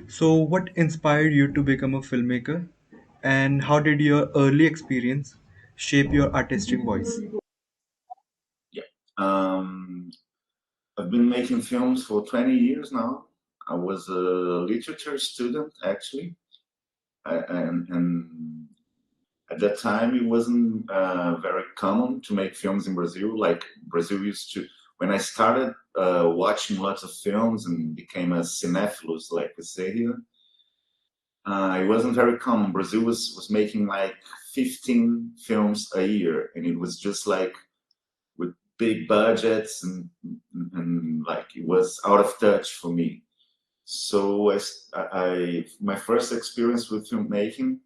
So, what inspired you to become a filmmaker, and how did your early experience shape your artistic voice? Yeah. Um, I've been making films for 20 years now. I was a literature student, actually. And at that time, it wasn't very common to make films in Brazil. Like, Brazil used to, when I started watching lots of films and became a cinephilus, like we say here, it wasn't very common. Brazil was making like 15 films a year, and it was just like with big budgets and like it was out of touch for me. So my first experience with filmmaking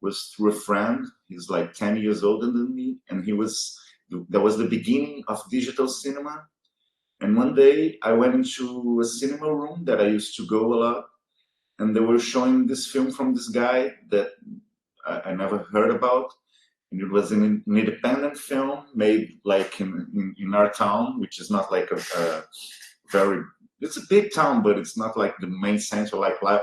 was through a friend. He's like 10 years older than me, and that was the beginning of digital cinema. And one day I went into a cinema room that I used to go a lot, and they were showing this film from this guy that I never heard about, and it was an independent film made like in our town, which is not like a very, it's a big town, but it's not like the main center.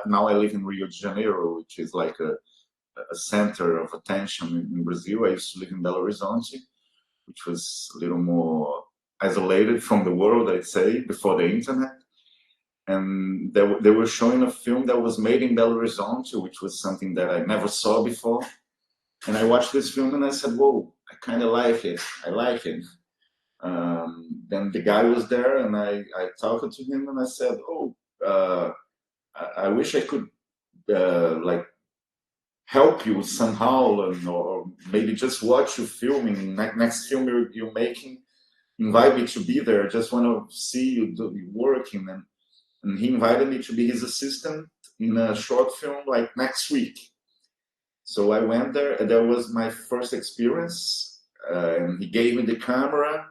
Now I live in Rio de Janeiro, which is like a center of attention in Brazil. I used to live in Belo Horizonte, which was a little more isolated from the world, I'd say, before the internet. And they were showing a film that was made in Belo Horizonte, which was something that I never saw before. And I watched this film and I said, "Whoa, I kind of like it. I like it." Then the guy was there, and I talked to him and I said, "Oh, I wish I could like help you somehow, or maybe just watch you filming next film you're making. Invite me to be there. I just want to see you working." And he invited me to be his assistant in a short film like next week. So I went there, and that was my first experience. And he gave me the camera.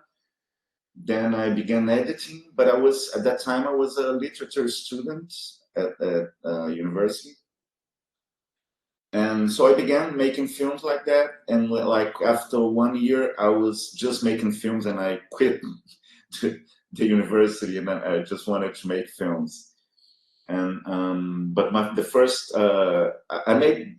Then I began editing, but I was at that time I was a literature student at university, and so I began making films like that. And like after 1 year, I was just making films, and I quit the university, and I just wanted to make films. And but the first I made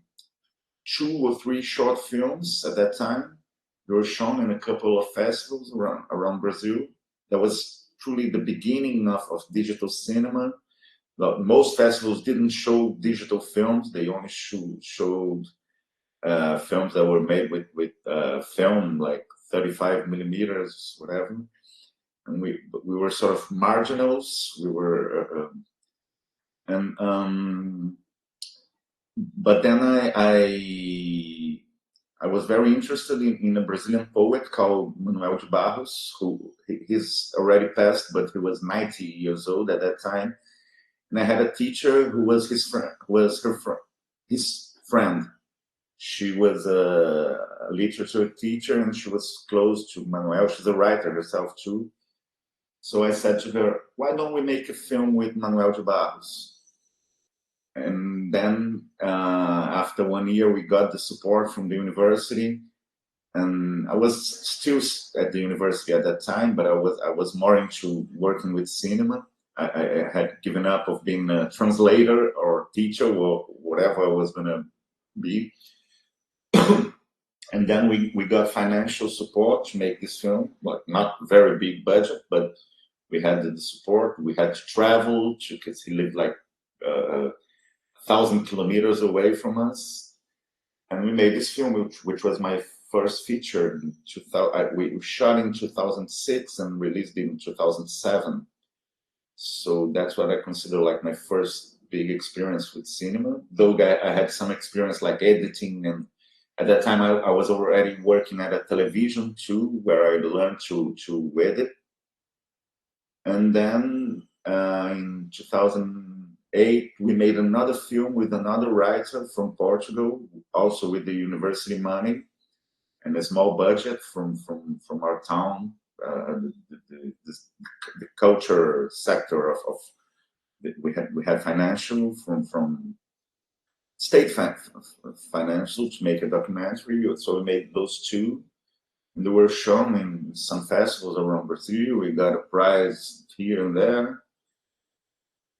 2 or 3 short films at that time. They were shown in a couple of festivals around Brazil. That was truly the beginning of digital cinema. Most festivals didn't show digital films; they only showed films that were made with film, like 35 millimeters, whatever. And we were sort of marginals. We were and but then I was very interested in a Brazilian poet called Manuel de Barros, who he's already passed, but he was 90 years old at that time. And I had a teacher who was his friend, his friend. She was a literature teacher, and she was close to Manuel. She's a writer herself too. So I said to her, "Why don't we make a film with Manuel de Barros?" And then after 1 year, we got the support from the university, and I was still at the university at that time, but I was more into working with cinema. I had given up of being a translator or teacher or whatever I was gonna be. And then we got financial support to make this film, like not very big budget, but we had the support. We had to travel because he lived like 1,000 kilometers away from us, and we made this film, which was my first feature. In 2000, we shot in 2006 and released it in 2007. So that's what I consider like my first big experience with cinema. Though I had some experience like editing, and at that time I was already working at a television too, where I learned to edit. And then in 2008, we made another film with another writer from Portugal, also with the university money and a small budget from our town, the culture sector of we had financial from state financial to make a documentary. So we made those two, and they were shown in some festivals around Brazil. We got a prize here and there.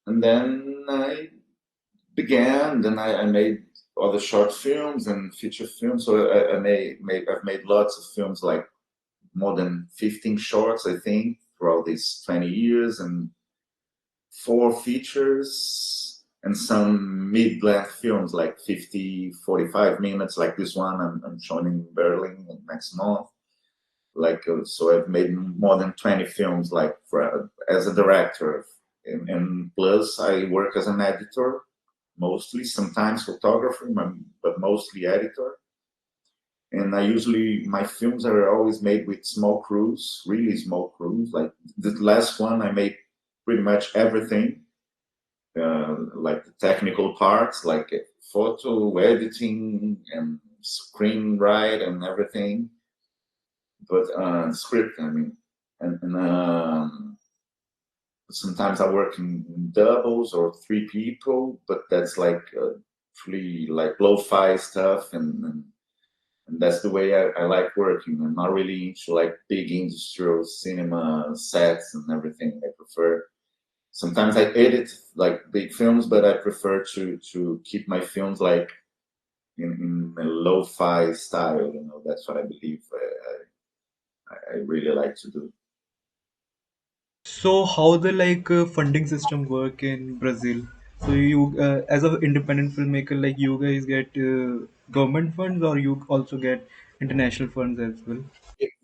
And then I began. Then I made other short films and feature films. So I've made lots of films, like more than 15 shorts, I think, throughout these 20 years, and four features and some mid-length films like 50, 45 minutes, like this one I'm showing in Berlin next month. Like, so I've made more than 20 films, like as a director, and plus I work as an editor, mostly, sometimes photographer, but mostly editor. And I usually, my films are always made with small crews, really small crews. Like the last one, I made pretty much everything, like the technical parts, like photo editing and screenwrite and everything. But script, I mean, and sometimes I work in doubles or three people, but that's like really like lo-fi stuff, and that's the way I like working. I'm not really into like big industrial cinema sets and everything. I prefer, sometimes I edit like big films, but I prefer to keep my films like in a lo-fi style. You know, that's what I believe I really like to do. So how the funding system work in Brazil? So you as an independent filmmaker, like you guys get government funds, or you also get international funds as well?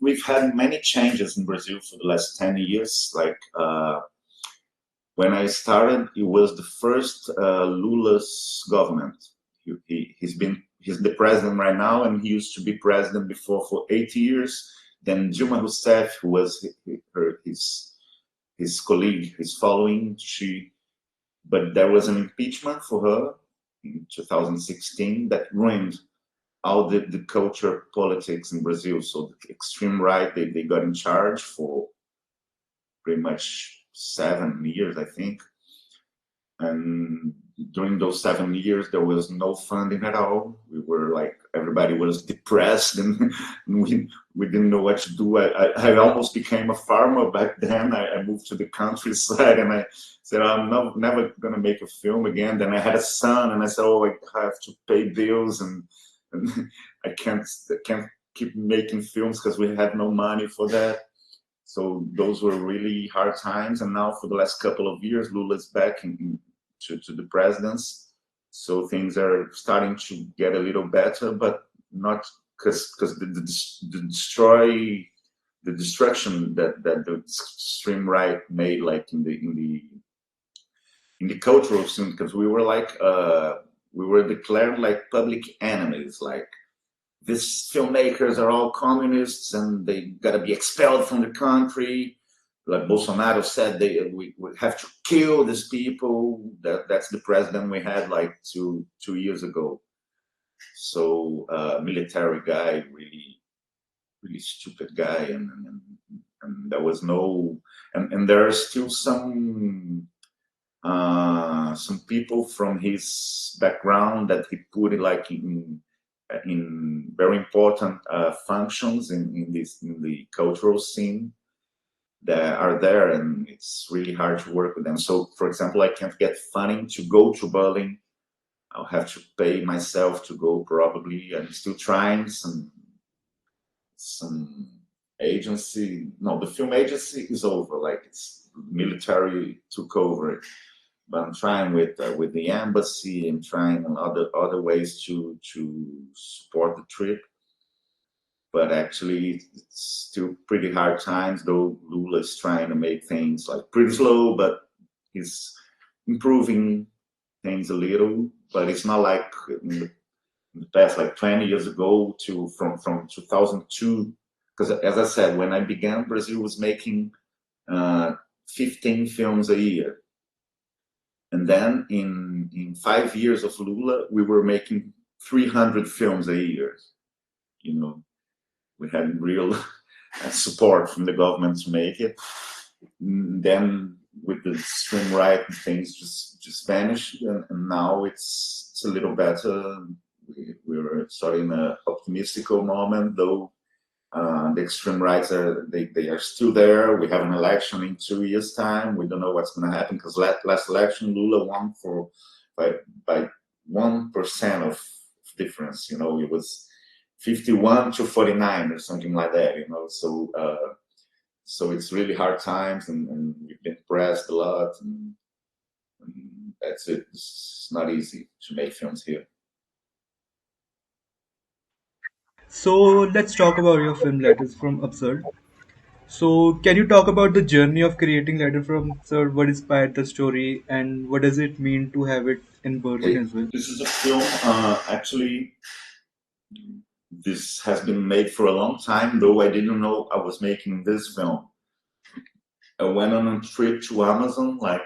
We've had many changes in Brazil for the last 10 years. Like when I started, it was the first Lula's government. He's the president right now, and he used to be president before for 8 years. Then Dilma Rousseff, who was his colleague, his following, but there was an impeachment for her in 2016 that ruined all the culture politics in Brazil. So the extreme right, they got in charge for pretty much 7 years, I think. And during those 7 years, there was no funding at all. We were like, everybody was depressed, and we didn't know what to do. I almost became a farmer back then. I moved to the countryside, and I said, I'm never going to make a film again. Then I had a son, and I said, oh, I have to pay bills, and I can't keep making films because we had no money for that. So those were really hard times. And now for the last couple of years, Lula's back to the presidents. So things are starting to get a little better, but not because the destruction that the extreme right made, like in the cultural scene, because we were declared like public enemies, like these filmmakers are all communists and they got to be expelled from the country. Like Bolsonaro said, we have to kill these people. That's the president we had like two years ago. So military guy, really stupid guy, and there was no, and there are still some people from his background that he put like in very important functions in the cultural scene that are there, and it's really hard to work with them. So, for example, I can't get funding to go to Berlin. I'll have to pay myself to go probably. I'm still trying some agency. No, the film agency is over. Like it's military took over it. But I'm trying with the embassy and trying on other ways to support the trip. But actually, it's still pretty hard times. Though Lula is trying to make things like pretty slow, but he's improving things a little. But it's not like in the past, like 20 years ago to from 2002. Because as I said, when I began, Brazil was making uh, 15 films a year. And then in 5 years of Lula, we were making 300 films a year. You know, we had real support from the government to make it. Then with the extreme right, things just vanished, and now it's a little better. We're starting an optimistical moment, though the extreme rights they are still there. We have an election in 2 years' time. We don't know what's going to happen because last election Lula won for by 1% of difference. It was 51 to 49 or something like that. So it's really hard times, and we've been pressed a lot, and that's it. It's not easy to make films here. So let's talk about your film Letters from Absurd. So can you talk about the journey of creating Letter from Absurd? What inspired the story, and what does it mean to have it in Berlin Okay, as well? this is a film. Actually, this has been made for a long time, though I didn't know I was making this film. I went on a trip to Amazon like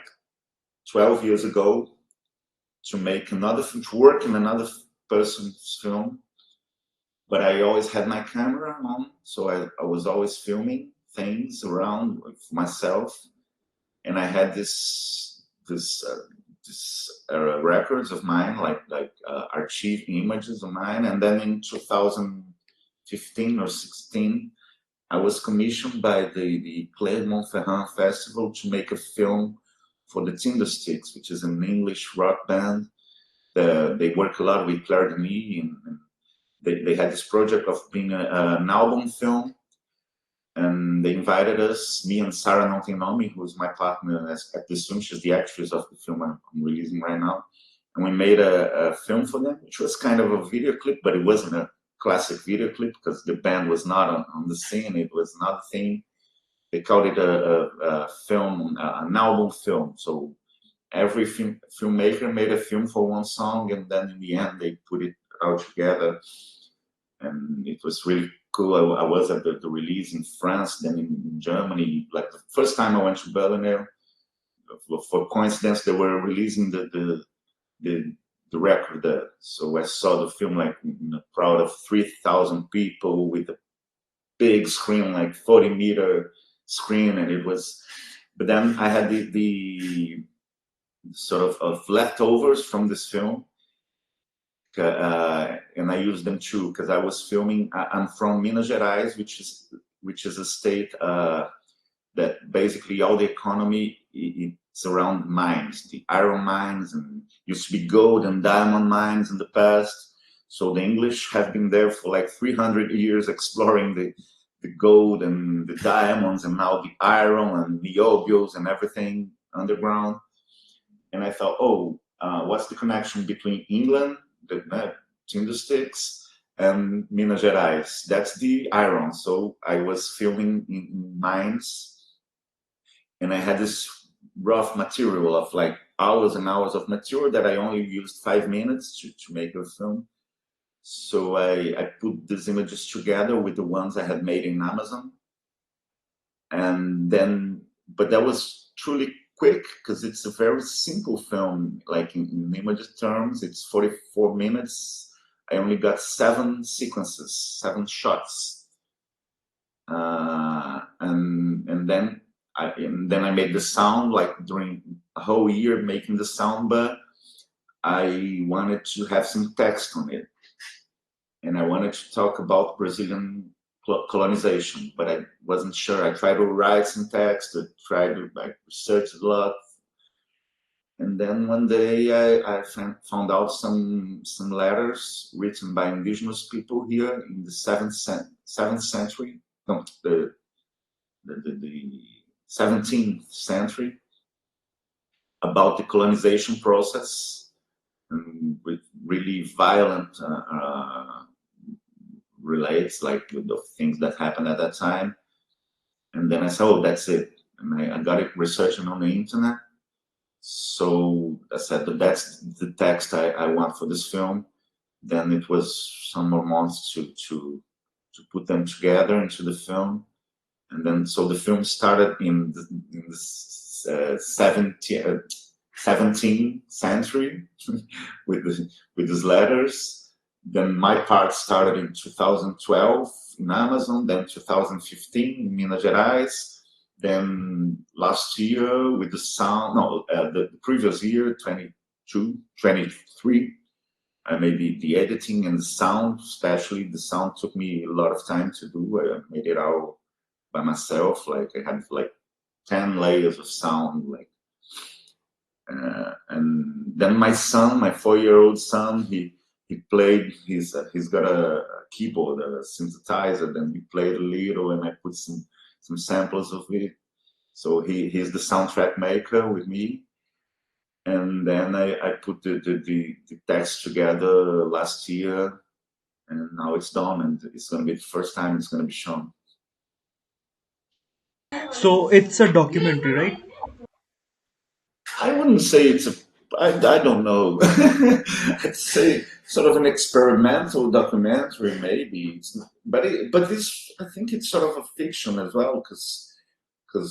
12 years ago to make another film, to work in another person's film, but I always had my camera on, so I was always filming things around for myself, and I had this records of mine, like archive images of mine, and then in 2015 or 16, I was commissioned by the Clermont-Ferrand Festival to make a film for the Tindersticks, which is an English rock band. They work a lot with Claire Denis, and they had this project of being an album film, and they invited us, me and Sarah Nontinomi, who's my partner at this film. She's the actress of the film I'm releasing right now. And we made a film for them, which was kind of a video clip, but it wasn't a classic video clip because the band was not on the scene. It was not a thing. They called it a film, an album film. So every filmmaker made a film for one song, and then in the end they put it all together, and it was really cool. I was at the release in France, then in Germany. Like the first time I went to Berlinale, for coincidence, they were releasing the, the record there. So I saw the film like in a crowd of 3,000 people with a big screen, like 40-meter screen, and it was. But then I had the sort of leftovers from this film, and I used them too because I was filming. I'm from Minas Gerais, which is a state that basically all the economy it's around mines, the iron mines, and used to be gold and diamond mines in the past. So the English have been there for like 300 years exploring the gold and the diamonds, and now the iron and the obios and everything underground. And I thought, oh, what's the connection between England, the Tindersticks, and Minas Gerais? That's the iron. So I was filming in mines, and I had this rough material of like hours and hours of material that I only used 5 minutes to make a film. So I put these images together with the ones I had made in Amazon, and then, but that was truly quick because it's a very simple film. Like in image terms, it's 44 minutes. I only got 7 sequences, 7 shots, and then I made the sound like during a whole year making the sound, but I wanted to have some text on it, and I wanted to talk about Brazilian colonization, but I wasn't sure. I tried to write some text, I tried to like research a lot, and then one day I found out some letters written by indigenous people here in the seventh century, no, the 17th century, about the colonization process, and with really violent relates like the things that happened at that time. And then I said, oh, that's it. And I got it researching on the internet. So I said that that's the text I want for this film. Then it was some more months to put them together into the film. And then so the film started in the 17th century with these letters. Then my part started in 2012 in Amazon, then 2015 in Minas Gerais, then last year with the sound, no, the previous year, 22, 23, I made the editing and the sound, especially the sound took me a lot of time to do. I made it all by myself. Like I had like 10 layers of sound, like And then my son, my 4-year-old son, he played. He's got a keyboard, a synthesizer. Then he played a little, and I put some samples of it. So he's the soundtrack maker with me. And then I put the text together last year, and now it's done, and it's going to be the first time it's going to be shown. So it's a documentary, right? I wouldn't say it's a. I don't know. I'd say sort of an experimental documentary, maybe. It's not, but this I think it's sort of a fiction as well, because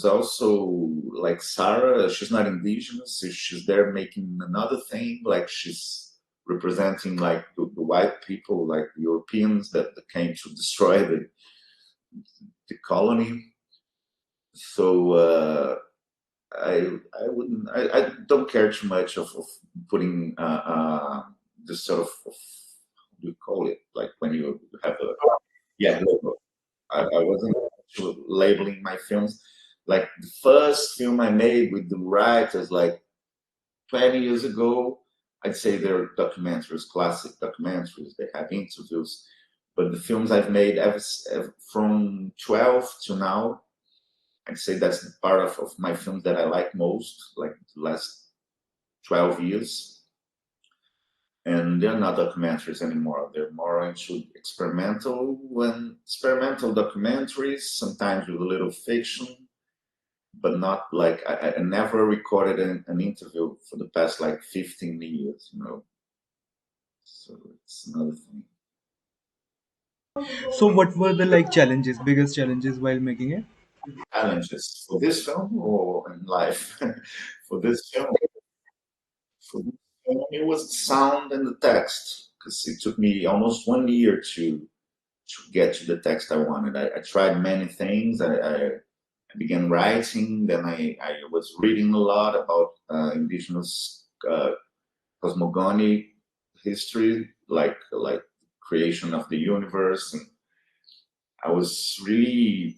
also like Sarah, she's not indigenous. She's there making another thing, like she's representing like the white people, like the Europeans that came to destroy the colony. So. I wouldn't I don't care too much of putting this sort of what do you call it, like when you have a yeah logo. I wasn't actually labeling my films. Like the first film I made with the writers like 20 years ago, I'd say they're documentaries, classic documentaries. They have interviews, but the films I've made ever from 12 to now, I'd say that's the part of my films that I like most, like the last 12 years. And they're not documentaries anymore. They're more into experimental documentaries, sometimes with a little fiction, but not like I never recorded an interview for the past like 15 years, you know. So it's another thing. So what were the like challenges, biggest challenges while making it? Challenges for this film or in life? For this film, it was the sound and the text because it took me almost 1 year to get to the text I wanted. I tried many things. I began writing. Then I was reading a lot about indigenous cosmogony history, like creation of the universe, and I was really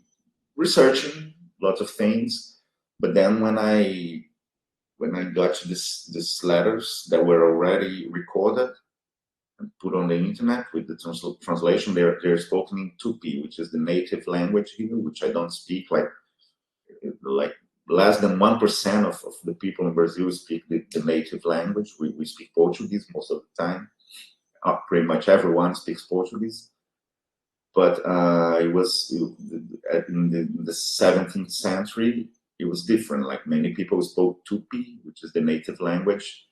researching lots of things. But then when I got to these letters that were already recorded and put on the internet with the translation, they're spoken in Tupi, which is the native language here, which I don't speak. Like less than 1% of the people in Brazil speak the native language. We speak Portuguese most of the time. Pretty much everyone speaks Portuguese. But it was in the 17th century. It was different. Like many people spoke Tupi, which is the native language.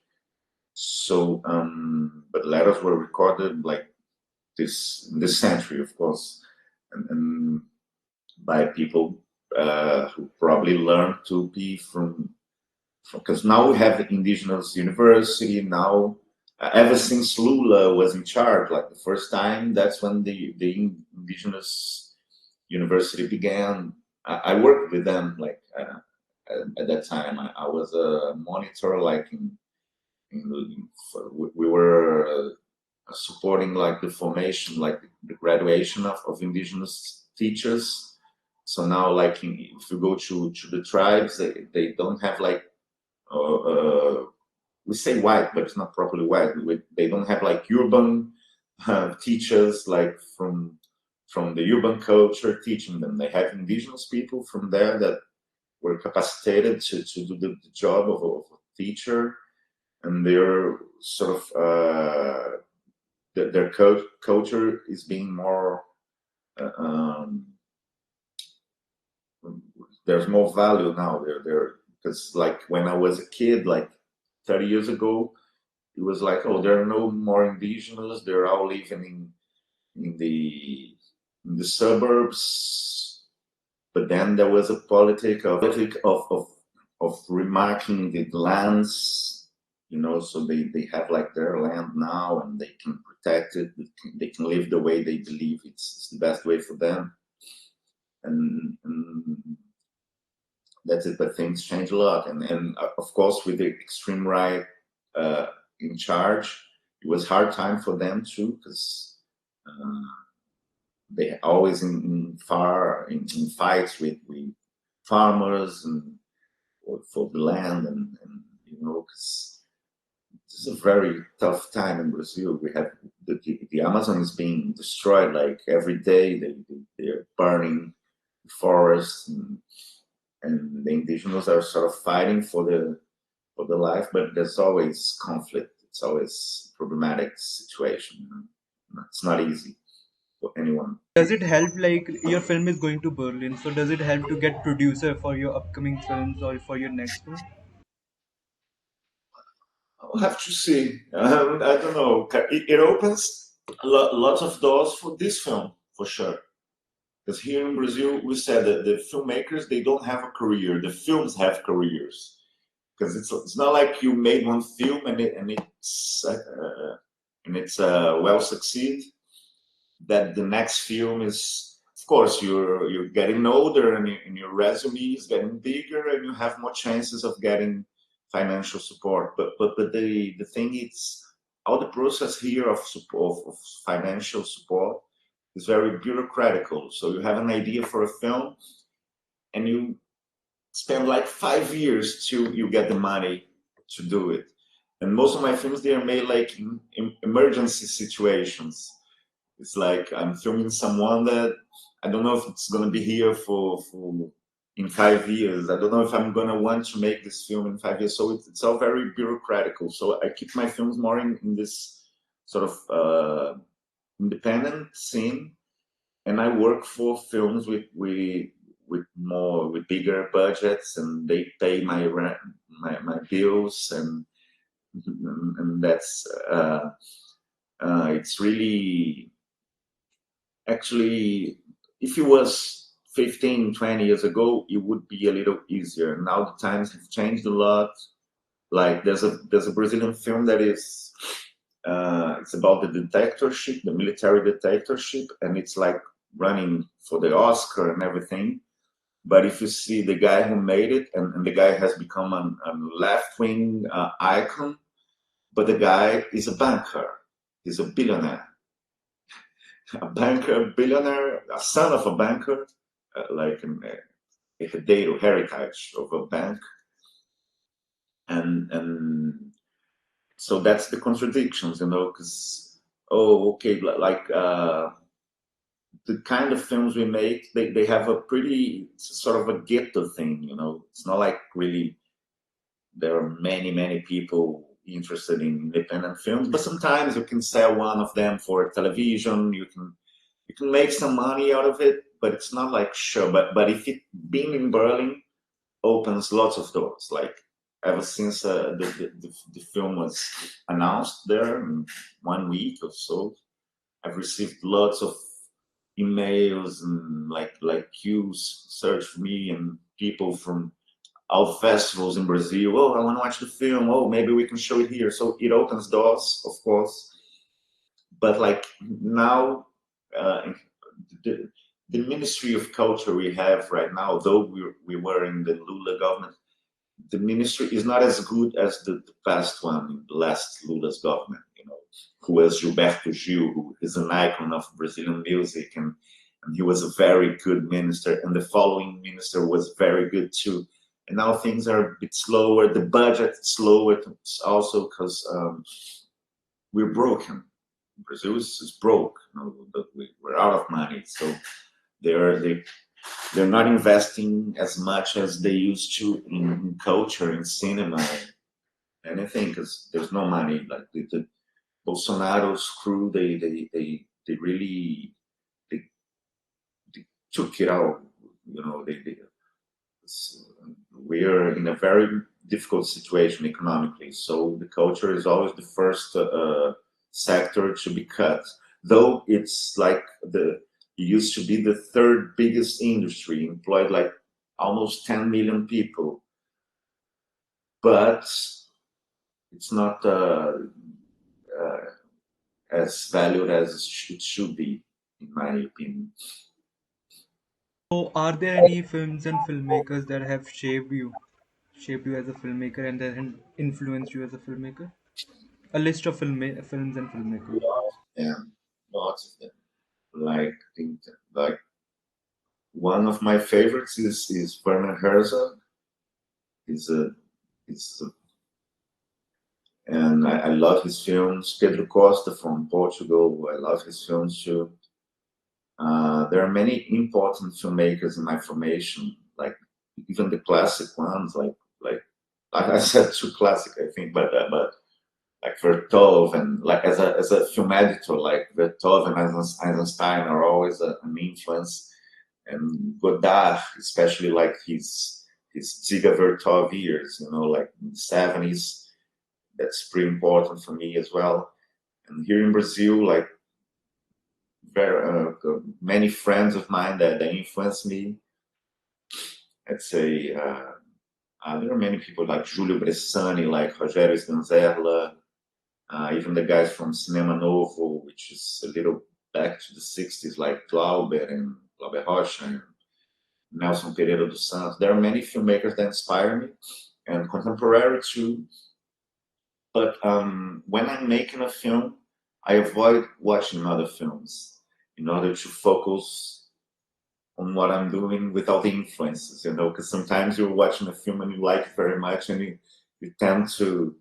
So, but letters were recorded like this century, of course, and by people who probably learned Tupi from because now we have the indigenous university now. Ever since Lula was in charge, like the first time, that's when the indigenous university began. I worked with them like at that time. I was a monitor, like we were supporting like the formation, like the graduation of indigenous teachers. So now, like if you go to the tribes, they don't have like uh, uh, we say white, but it's not properly white. They don't have like urban teachers like from the urban culture teaching them. They have indigenous people from there that were capacitated to do the job of a teacher, and they're sort of their culture is being more. Uh, um, there's more value now. They're because like when I was a kid, like 30 years ago, it was like, oh, there are no more indigenous. They're all living in the in the suburbs. But then there was a politic of remarking the lands, you know, so they have like their land now and they can protect it. They can live the way they believe it's the best way for them. And that's it. But things change a lot, and of course with the extreme right in charge, it was hard time for them too because uh, they always in fights with farmers and for the land and because it's a very tough time in Brazil. We have the Amazon is being destroyed like every day. They're burning forests, and the indigenous are sort of fighting for the life, but there's always conflict. It's always problematic situation. It's not easy for anyone. Does it help, like your film is going to Berlin, so does it help to get producer for your upcoming films or for your next film? I'll have to see. I don't know. It opens lots of doors for this film for sure. Because here in Brazil, we said that the filmmakers they don't have a career. The films have careers. Because it's not like you made one film and it's well succeed. That the next film is, of course, you're getting older and your resume is getting bigger and you have more chances of getting financial support. But the thing is, all the process here of support of financial support is very bureaucratical. So you have an idea for a film and you spend like 5 years till you get the money to do it. And most of my films they are made like in emergency situations. It's like I'm filming someone that I don't know if it's gonna be here for in 5 years. I don't know if I'm gonna want to make this film in 5 years. So it's all very bureaucratical. So I keep my films more in this sort of independent scene, and I work for films with more with bigger budgets, and they pay my rent, my bills, and that's it's really actually if it was 15, 20 years ago it would be a little easier. Now the times have changed a lot. Like there's a Brazilian film that is it's about the dictatorship, the military dictatorship, and it's like running for the Oscar and everything. But if you see the guy who made it, and the guy has become a left wing icon, but the guy is a banker, he's a billionaire, a banker, billionaire, a son of a banker, like a heritage of a bank, and so that's the contradictions, because oh, okay, like the kind of films we make, they have a pretty sort of a ghetto thing. It's not like really there are many people interested in independent films, but sometimes you can sell one of them for television. You can make some money out of it, but it's not like sure. But if it being in Berlin opens lots of doors. Like ever since the film was announced there in 1 week or so, I've received lots of emails and like queues search for me and people from all festivals in Brazil. Oh, I want to watch the film. Oh, maybe we can show it here. So it opens doors, of course. But like now, the, the Ministry of Culture we have right now, though we were in the Lula government, the ministry is not as good as the past one, the last Lula's government, who was Gilberto Gil, who is an icon of Brazilian music, and he was a very good minister, and the following minister was very good too. And now things are a bit slower. The budget is slower also because we're broken. Brazil is broke. We're out of money, so they they're not investing as much as they used to in culture, in cinema, anything, because there's no money. Like the Bolsonaro's crew, they really they, they took it out. We're in a very difficult situation economically. So the culture is always the first sector to be cut. Though it's like it used to be the third biggest industry, employed like almost 10 million people, but it's not uh, as valued as it should be, in my opinion. So are there any films and filmmakers that have shaped you as a filmmaker and then influenced you as a filmmaker? A list of films and filmmakers. Yeah, lots of them. Like, like one of my favorites is Werner Herzog. He's a and I love his films. Pedro Costa from Portugal, I love his films too. There are many important filmmakers in my formation, like even the classic ones, like I said, too classic, I think, but like Vertov and like as a film editor, like Vertov and Eisenstein are always an influence, and Godard, especially like his Ziga Vertov years, like in the 70s, that's pretty important for me as well. And here in Brazil, like very many friends of mine that influenced me. I'd say there are many people like Júlio Bressani, like Rogério Sganzerla, even the guys from Cinema Novo, which is a little back to the 60s, like Glauber and Glauber Rocha and Nelson Pereira dos Santos. There are many filmmakers that inspire me, and contemporary too. But when I'm making a film, I avoid watching other films in order to focus on what I'm doing without the influences, because sometimes you're watching a film and you like it very much, and you tend to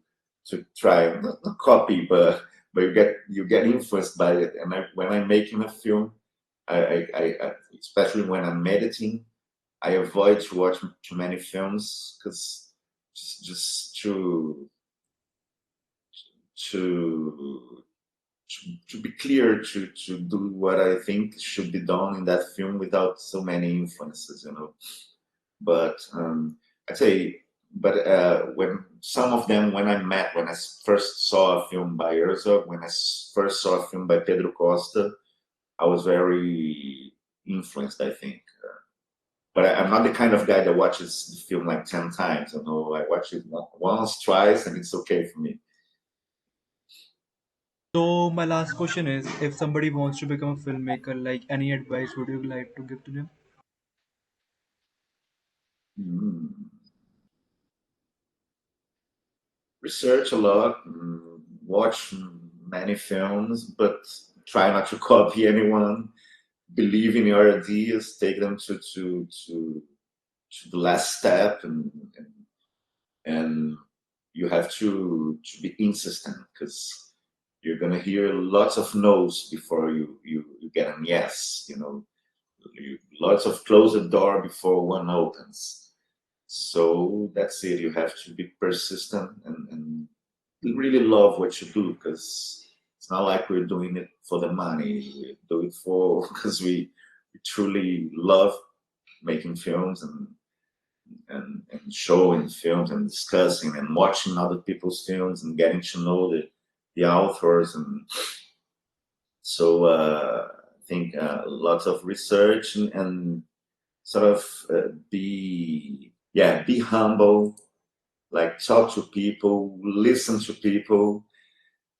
try not copy, but you get influenced by it. And when I'm making a film, I especially when I'm editing, I avoid to watch too many films because just to to be clear to do what I think should be done in that film without so many influences. But I'd say, but when some of them, when I first saw a film by Herzog, when I first saw a film by Pedro Costa, I was very influenced, I think. But I'm not the kind of guy that watches the film like 10 times. I watch it once, twice, and it's okay for me. So my last question is, if somebody wants to become a filmmaker, like any advice would you like to give to them? Mm. Research a lot, watch many films, but try not to copy anyone. Believe in your ideas, take them to the last step, and you have to be insistent because you're gonna hear lots of no's before you get a yes. Lots of close the door before one opens. So that's it. You have to be persistent and really love what you do because it's not like we're doing it for the money. We do it for because we truly love making films and showing films and discussing and watching other people's films and getting to know the authors. And so I think lots of research and sort of be humble, like talk to people, listen to people,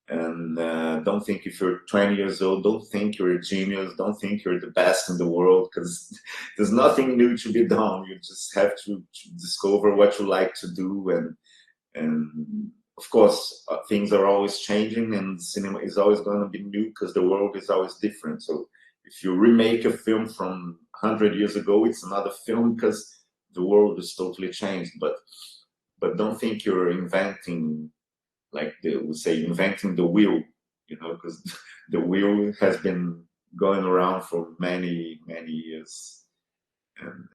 and don't think if you're 20 years old, don't think you're a genius, don't think you're the best in the world, because there's nothing new to be done. You just have to discover what you like to do, and of course things are always changing, and cinema is always going to be new because the world is always different. So if you remake a film from 100 years ago, it's another film because the world is totally changed. But don't think you're inventing, like they would say, inventing the wheel, because the wheel has been going around for many, many years. And